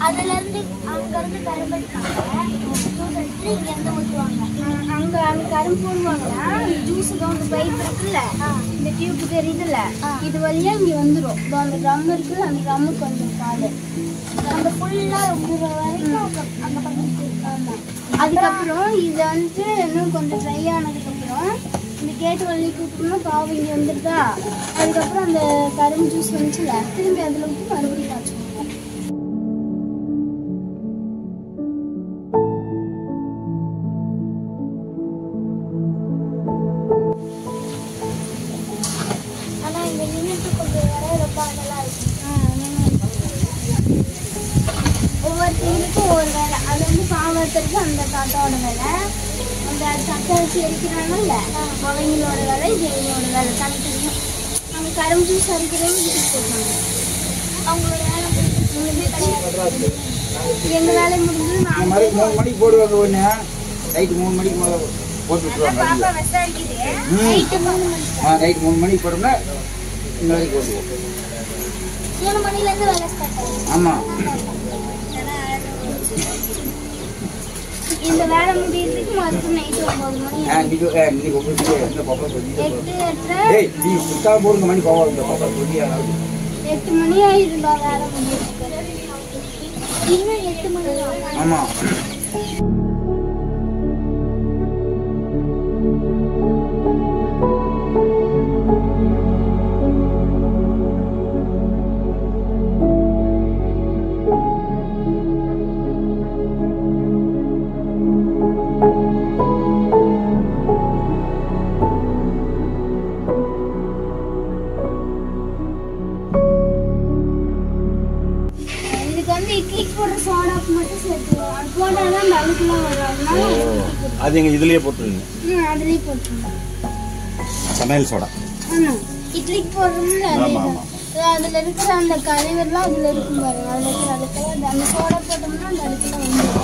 அதுல இருந்து அங்க இருந்து கரும்பு இங்க இருந்து ஊற்றுவாங்க. அங்க கரும்பு போடுவாங்கன்னா ஜூஸுக்கு வந்து பைப் இருக்குல்ல, இந்த டியூப் தெரியுதுல்ல, இது வழியா இங்க வந்துடும். அந்த ட்ரம் இருக்குல்ல, அந்த ட்ரம்முக்கு வந்துடும் பால். அந்த ஃபுல்லா ஊற வரைக்கும் அந்த பக்கத்துக்கு இருக்காங்க. அதுக்கப்புறம் இதை வந்து இன்னும் கொஞ்சம் ட்ரை ஆனதுக்கப்புறம் இந்த கேட்டு வள்ளி கூட்டணும்னா பாவு இங்கே வந்துடுதா. அதுக்கப்புறம் அந்த கரும்பு ஜூஸ் வந்துச்சுல, திரும்பி அதில் விட்டு மறுபடியும் காய்ச்சுவோம். ஆனால் இந்த யூனிட்டு கொஞ்சம் வர ரொம்ப நல்லா இருக்கும். ஒவ்வொருத்தங்களுக்கும் ஒவ்வொரு வேலை. அது வந்து பாவத்துக்கு அந்த தாத்தாவோட வேலை, அந்த சட்டை வச்சு எரிக்கிறாங்கல்ல அவங்களோட வேலை, இது எங்களோட வேலை தனித்தனியாக. அந்த கரும்பு ஜூஸ் அரிக்கிறவங்க வீட்டுக்கு போட்டாங்க. அவங்களோட வேலை கிடையாது. எங்கள் வேலை முடிஞ்சது 3 மணிக்கு போடுவாங்க. ஒன்று நைட்டு 3 மணிக்கு போட்டு விட்டுருவாங்க. பாப்பா விசாரிக்குது. நைட்டு 3 மணி நைட்டு 3 மணிக்கு போட்டோம்னா இந்த வரைக்கும் போடுவோம். 3 மணிலேருந்து வேலை ஸ்டார்ட் ஆகும். ஆமாம். இந்த வேலை முடியறதுக்கு மறுபடியும் நைட்டு 9 மணி. இன்னைக்கு உங்களுக்கு இந்த பாப்பா சொல்லி 8 நீ சுத்தா போடுங்க மணி போவாங்க. இந்த பாப்பா சொல்லி 8 மணி ஆயிருந்தா வேலை முடியறதுக்கு. இன்னும் 8 மணி ஆகும். ஆமாம். இட்லிக்கு போடுற சோடா மட்டும் சேர்த்துவோம். அது போட்டாதான் அந்த அழுக்குலாம் வரும். அதனால அது எங்க இதுலயே போட்டுருங்க. அதுலயே போட்டுருவோம். சமையல் சோடா. இட்லிக்கு போடுறோம்ல, ஆமா ஆமா. அதுல இருக்கிற அந்த கழிவுலாம் அதுல இருக்கும் பாருங்க. அதுல இருக்கிற அழுக்கெல்லாம் அந்த சோடா போட்டோம்னா அந்த அழுக்கெல்லாம் வந்துடும்.